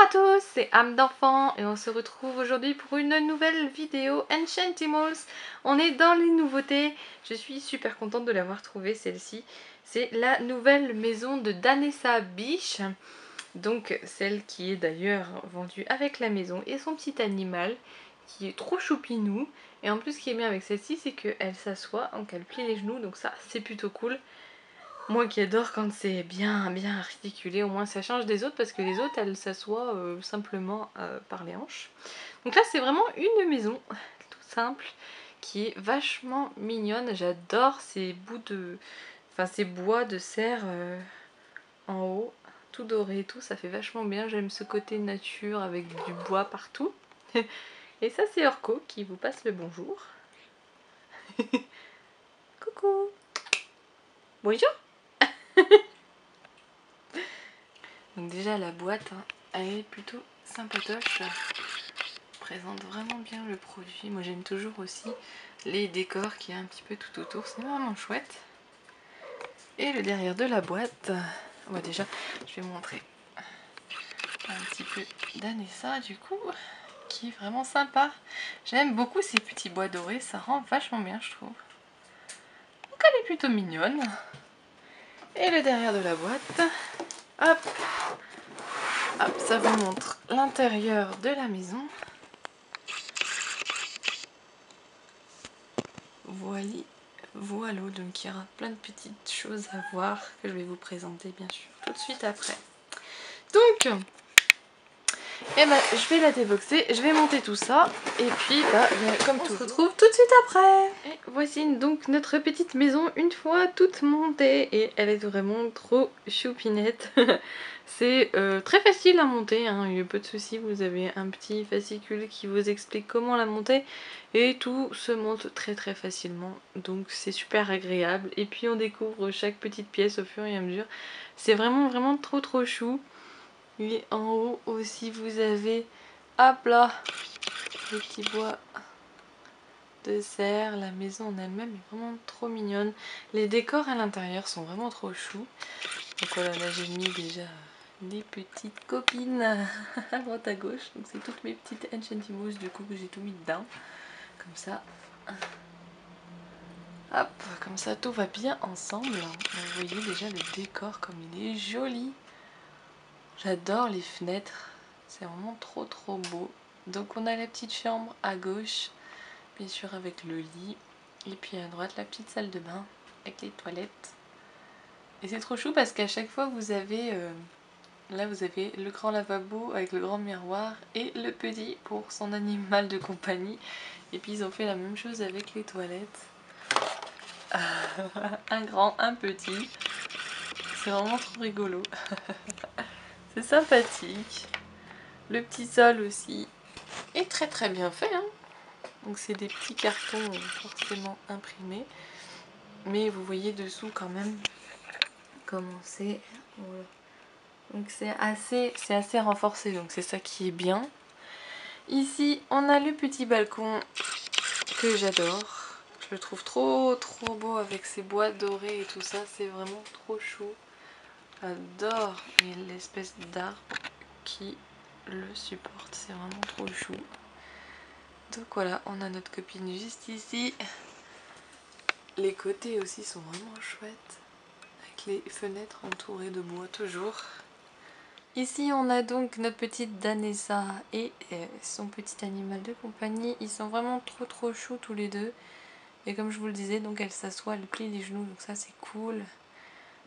à tous, c'est âme d'enfant et on se retrouve aujourd'hui pour une nouvelle vidéo Enchantimals. On est dans les nouveautés, je suis super contente de l'avoir trouvée celle-ci. C'est la nouvelle maison de Danessa Biche, donc celle qui est d'ailleurs vendue avec la maison et son petit animal qui est trop choupinou. Et en plus ce qui est bien avec celle-ci c'est qu'elle s'assoit, donc elle plie les genoux, donc ça c'est plutôt cool. Moi qui adore quand c'est bien articulé, au moins ça change des autres parce que les autres elles s'assoient simplement par les hanches. Donc là c'est vraiment une maison tout simple qui est vachement mignonne. J'adore ces bouts de... Enfin ces bois de serre en haut, tout doré et tout, ça fait vachement bien. J'aime ce côté nature avec du bois partout. Et ça c'est Orco qui vous passe le bonjour. Coucou. Bonjour. Donc déjà la boîte, hein, elle est plutôt sympatoche, présente vraiment bien le produit. Moi j'aime toujours aussi les décors qu'il y a un petit peu tout autour, c'est vraiment chouette. Et le derrière de la boîte, ouais, déjà je vais montrer un petit peu d'Anessa du coup, qui est vraiment sympa. J'aime beaucoup ces petits bois dorés, ça rend vachement bien je trouve. Donc elle est plutôt mignonne. Et le derrière de la boîte, hop, hop, ça vous montre l'intérieur de la maison. Voilà, donc il y aura plein de petites choses à voir que je vais vous présenter bien sûr tout de suite après. Donc, eh ben, je vais la déboxer, je vais monter tout ça et puis comme on se retrouve tout de suite après. Et voici donc notre petite maison une fois toute montée et elle est vraiment trop choupinette. C'est très facile à monter, hein, il n'y a pas de souci, vous avez un petit fascicule qui vous explique comment la monter et tout se monte très facilement, donc c'est super agréable. Et puis on découvre chaque petite pièce au fur et à mesure, c'est vraiment trop chou. Et en haut aussi vous avez, hop là, le petit bois de serre. La maison en elle-même est vraiment trop mignonne, les décors à l'intérieur sont vraiment trop choux. Donc voilà, là j'ai mis déjà des petites copines à droite à gauche, donc c'est toutes mes petites Enchantimals du coup que j'ai tout mis dedans, comme ça. Hop, comme ça tout va bien ensemble. Vous voyez déjà le décor comme il est joli. J'adore les fenêtres, c'est vraiment trop beau. Donc on a la petite chambre à gauche, bien sûr avec le lit, et puis à droite la petite salle de bain avec les toilettes. Et c'est trop chou parce qu'à chaque fois vous avez... là vous avez le grand lavabo avec le grand miroir et le petit pour son animal de compagnie. Et puis ils ont fait la même chose avec les toilettes. Un grand, un petit. C'est vraiment trop rigolo. C'est sympathique. Le petit sol aussi est très bien fait, hein. Donc c'est des petits cartons forcément imprimés. Mais vous voyez dessous quand même comment c'est. Voilà. Donc c'est assez renforcé, donc c'est ça qui est bien. Ici on a le petit balcon que j'adore. Je le trouve trop beau avec ses bois dorés et tout ça, c'est vraiment trop chou. J'adore l'espèce d'arbre qui le supporte, c'est vraiment trop chou. Donc voilà, on a notre copine juste ici. Les côtés aussi sont vraiment chouettes, avec les fenêtres entourées de bois toujours. Ici on a donc notre petite Danessa et son petit animal de compagnie. Ils sont vraiment trop choux tous les deux. Et comme je vous le disais, donc elle s'assoit, elle plie les genoux, donc ça c'est cool.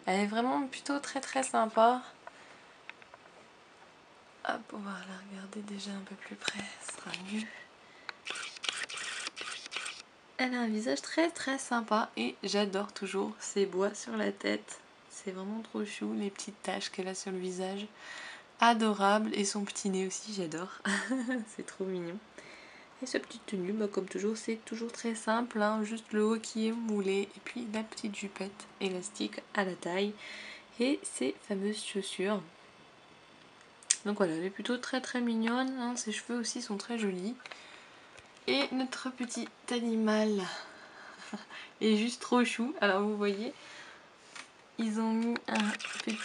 Elle est vraiment plutôt très sympa. Hop, on va la regarder déjà un peu plus près, ce sera mieux. Elle a un visage très sympa et j'adore toujours ses bois sur la tête. C'est vraiment trop chou, les petites taches qu'elle a sur le visage. Adorable, et son petit nez aussi, j'adore. C'est trop mignon. Et sa petite tenue, bah, comme toujours, c'est toujours très simple, hein, juste le haut qui est moulé et puis la petite jupette élastique à la taille et ses fameuses chaussures. Donc voilà, elle est plutôt très mignonne, hein, ses cheveux aussi sont très jolis. Et notre petit animal est juste trop chou. Alors vous voyez, ils ont mis un petit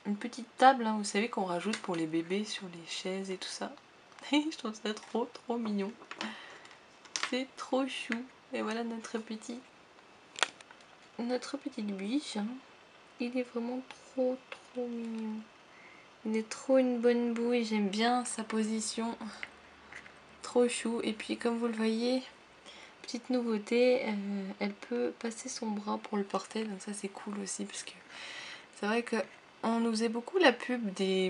une petite table, hein, vous savez, qu'on rajoute pour les bébés sur les chaises et tout ça. Je trouve ça trop mignon. C'est trop chou. Et voilà notre petite biche. Hein. Il est vraiment trop mignon. Il est trop une bonne bouille. J'aime bien sa position. Trop chou. Et puis comme vous le voyez, petite nouveauté, elle peut passer son bras pour le porter. Donc ça c'est cool aussi parce que c'est vrai que on nous faisait beaucoup la pub des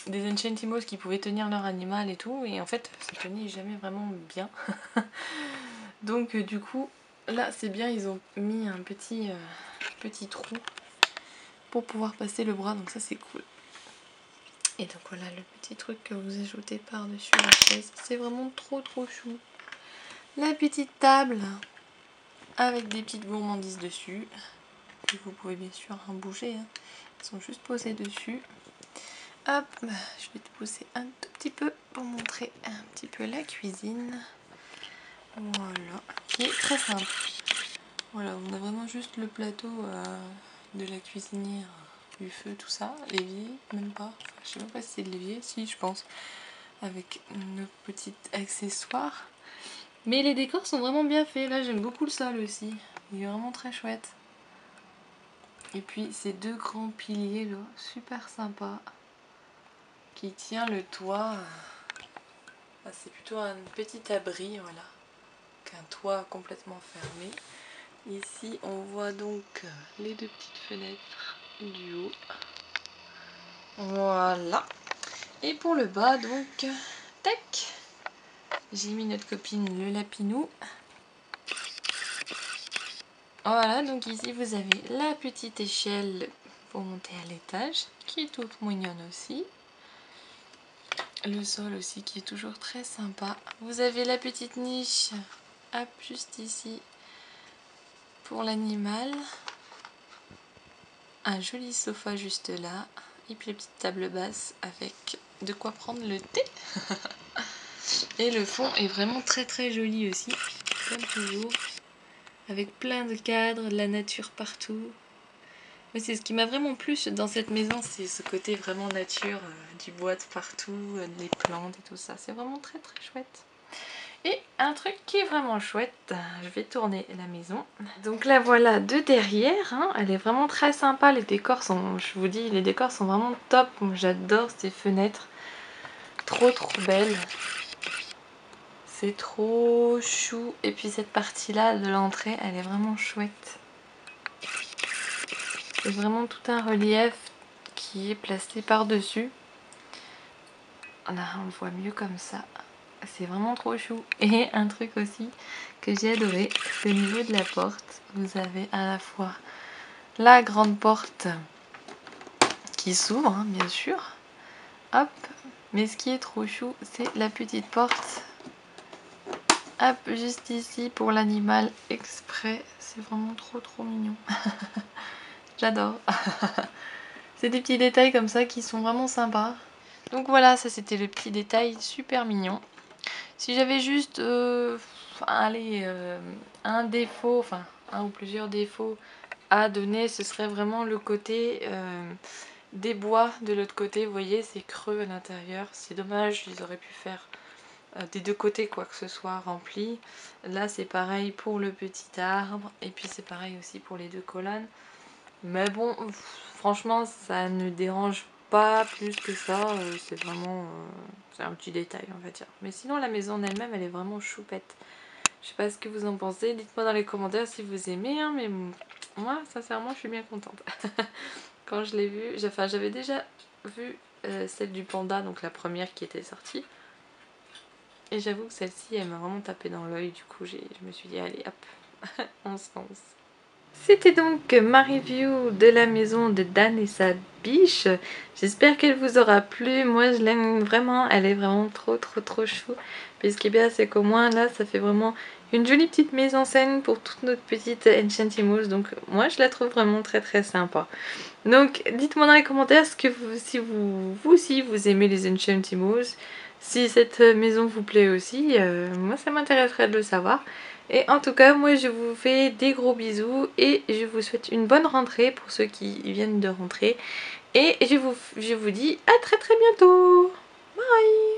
Enchantimals qui pouvaient tenir leur animal et tout. Et en fait ça tenait jamais vraiment bien. Donc du coup là c'est bien, ils ont mis un petit trou pour pouvoir passer le bras. Donc ça c'est cool. Et donc voilà le petit truc que vous ajoutez par dessus la chaise. C'est vraiment trop chou. La petite table avec des petites gourmandises dessus. Et vous pouvez bien sûr en bouger. Hein. Elles sont juste posées dessus. Hop, je vais te pousser un tout petit peu pour montrer un petit peu la cuisine. Voilà, qui est très simple. Voilà, on a vraiment juste le plateau de la cuisinière, du feu, tout ça. L'évier, même pas. Enfin, je sais même pas si c'est de l'évier, si je pense. Avec nos petits accessoires. Mais les décors sont vraiment bien faits. Là, j'aime beaucoup le sol aussi. Il est vraiment très chouette. Et puis, ces deux grands piliers, là, super sympa. Qui tient le toit. Ah, c'est plutôt un petit abri, voilà. Qu'un toit complètement fermé. Ici, on voit donc les deux petites fenêtres du haut. Voilà. Et pour le bas, donc, tac. J'ai mis notre copine le lapinou. Voilà, donc ici vous avez la petite échelle pour monter à l'étage, qui est toute mignonne aussi. Le sol aussi qui est toujours très sympa. Vous avez la petite niche, hop, juste ici, pour l'animal. Un joli sofa juste là. Et puis la petite table basse avec de quoi prendre le thé. Et le fond est vraiment très joli aussi, comme toujours. Avec plein de cadres, de la nature partout. Mais c'est ce qui m'a vraiment plu dans cette maison, c'est ce côté vraiment nature, du bois de partout, des plantes et tout ça. C'est vraiment très chouette. Et un truc qui est vraiment chouette, je vais tourner la maison. Donc là voilà de derrière, hein, elle est vraiment très sympa. Les décors sont, je vous dis, les décors sont vraiment top. J'adore ces fenêtres, trop belles. C'est trop chou. Et puis cette partie là de l'entrée, elle est vraiment chouette. C'est vraiment tout un relief qui est placé par dessus. Là on le voit mieux comme ça. C'est vraiment trop chou. Et un truc aussi que j'ai adoré, c'est au niveau de la porte. Vous avez à la fois la grande porte qui s'ouvre, hein, bien sûr. Hop. Mais ce qui est trop chou, c'est la petite porte. Hop, juste ici pour l'animal exprès. C'est vraiment trop mignon. J'adore. C'est des petits détails comme ça qui sont vraiment sympas. Donc voilà, ça c'était le petit détail super mignon. Si j'avais juste un défaut, enfin un ou plusieurs défauts à donner, ce serait vraiment le côté des bois de l'autre côté. Vous voyez, c'est creux à l'intérieur. C'est dommage, ils auraient pu faire des deux côtés quoi que ce soit rempli. Là c'est pareil pour le petit arbre et puis c'est pareil aussi pour les deux colonnes. Mais bon, franchement ça ne dérange pas plus que ça, c'est vraiment c'est un petit détail on va dire. Mais sinon la maison en elle-même elle est vraiment choupette. Je sais pas ce que vous en pensez, dites-moi dans les commentaires si vous aimez, hein, mais moi sincèrement je suis bien contente. Quand je l'ai vue, j'avais déjà vu celle du panda, donc la première qui était sortie. Et j'avoue que celle-ci elle m'a vraiment tapé dans l'œil, du coup je me suis dit allez hop, on se lance. C'était donc ma review de la maison de Dan et sa biche. J'espère qu'elle vous aura plu. Moi je l'aime vraiment, elle est vraiment trop chou. Puis ce qui est bien c'est qu'au moins là ça fait vraiment une jolie petite mise en scène pour toute notre petite Enchantimals. Donc moi je la trouve vraiment très sympa. Donc dites-moi dans les commentaires si vous aimez les Enchantimals. Si cette maison vous plaît aussi, moi ça m'intéresserait de le savoir. Et en tout cas, moi je vous fais des gros bisous et je vous souhaite une bonne rentrée pour ceux qui viennent de rentrer. Et je vous dis à très bientôt. Bye.